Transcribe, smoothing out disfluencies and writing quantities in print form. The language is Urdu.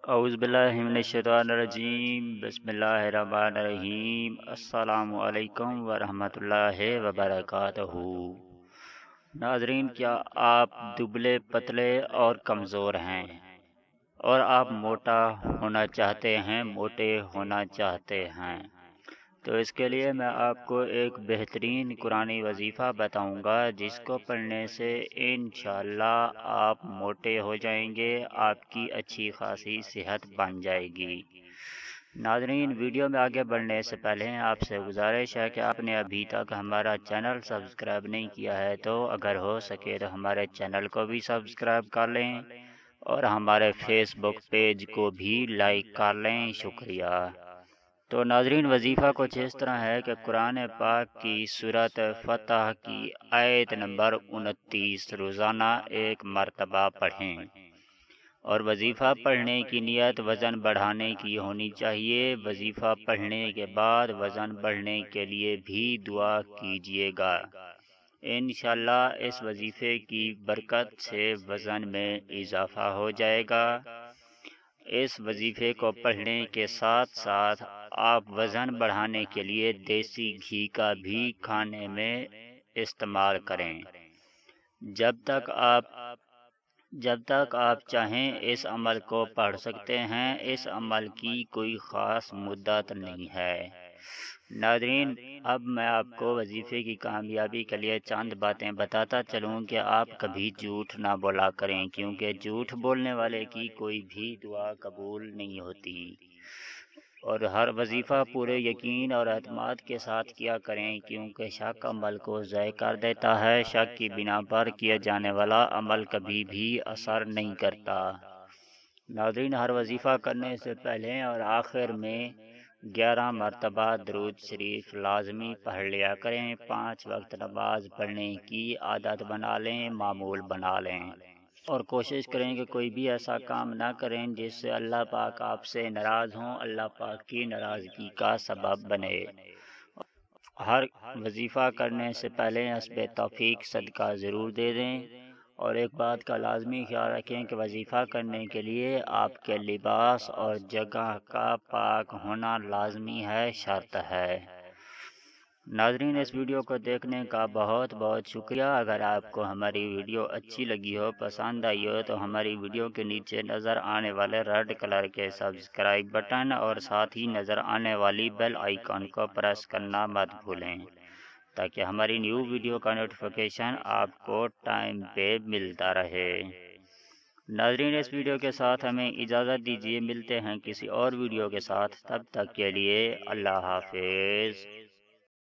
اعوذ باللہ من الشیطان الرجیم بسم اللہ الرحمن الرحیم السلام علیکم ورحمۃ اللہ وبرکاتہ۔ ناظرین، کیا آپ دبلے پتلے اور کمزور ہیں اور آپ موٹا ہونا چاہتے ہیں، موٹے ہونا چاہتے ہیں؟ تو اس کے لیے میں آپ کو ایک بہترین قرآنی وظیفہ بتاؤں گا جس کو پڑھنے سے انشاءاللہ آپ موٹے ہو جائیں گے، آپ کی اچھی خاصی صحت بن جائے گی۔ ناظرین، ویڈیو میں آگے بڑھنے سے پہلے آپ سے گزارش ہے کہ آپ نے ابھی تک ہمارا چینل سبسکرائب نہیں کیا ہے تو اگر ہو سکے تو ہمارے چینل کو بھی سبسکرائب کر لیں اور ہمارے فیس بک پیج کو بھی لائک کر لیں۔ شکریہ۔ تو ناظرین، وظیفہ کچھ اس طرح ہے کہ قرآن پاک کی سورۃ فتح کی آیت نمبر 29 روزانہ ایک مرتبہ پڑھیں، اور وظیفہ پڑھنے کی نیت وزن بڑھانے کی ہونی چاہیے۔ وظیفہ پڑھنے کے بعد وزن بڑھنے کے لیے بھی دعا کیجیے گا۔ انشاءاللہ اس وظیفے کی برکت سے وزن میں اضافہ ہو جائے گا۔ اس وظیفے کو پڑھنے کے ساتھ ساتھ آپ وزن بڑھانے کے لیے دیسی گھی کا بھی کھانے میں استعمال کریں۔ جب تک آپ چاہیں اس عمل کو پڑھ سکتے ہیں۔ اس عمل کی کوئی خاص مدت نہیں ہے۔ ناظرین، اب میں آپ کو وظیفے کی کامیابی کے لیے چند باتیں بتاتا چلوں کہ آپ کبھی جھوٹ نہ بولا کریں، کیونکہ جھوٹ بولنے والے کی کوئی بھی دعا قبول نہیں ہوتی۔ اور ہر وظیفہ پورے یقین اور اعتماد کے ساتھ کیا کریں، کیونکہ شک عمل کو ضائع کر دیتا ہے۔ شک کی بنا پر کیا جانے والا عمل کبھی بھی اثر نہیں کرتا۔ ناظرین، ہر وظیفہ کرنے سے پہلے اور آخر میں 11 مرتبہ درود شریف لازمی پڑھ لیا کریں۔ 5 وقت نماز پڑھنے کی عادت بنا لیں، معمول بنا لیں، اور کوشش کریں کہ کوئی بھی ایسا کام نہ کریں جس سے اللہ پاک آپ سے ناراض ہوں، اللہ پاک کی ناراضگی کا سبب بنے۔ ہر وظیفہ کرنے سے پہلے حسب توفیق صدقہ ضرور دے دیں، اور ایک بات کا لازمی خیال رکھیں کہ وظیفہ کرنے کے لیے آپ کے لباس اور جگہ کا پاک ہونا لازمی ہے، شرط ہے۔ ناظرین، اس ویڈیو کو دیکھنے کا بہت بہت شکریہ۔ اگر آپ کو ہماری ویڈیو اچھی لگی ہو، پسند آئی ہو، تو ہماری ویڈیو کے نیچے نظر آنے والے ریڈ کلر کے سبسکرائب بٹن اور ساتھ ہی نظر آنے والی بیل آئیکن کو پریس کرنا مت بھولیں، تاکہ ہماری نیو ویڈیو کا نوٹیفیکیشن آپ کو ٹائم پہ ملتا رہے۔ ناظرین، اس ویڈیو کے ساتھ ہمیں اجازت دیجیے، ملتے ہیں کسی اور ویڈیو کے ساتھ، تب تک کے لیے اللہ حافظ۔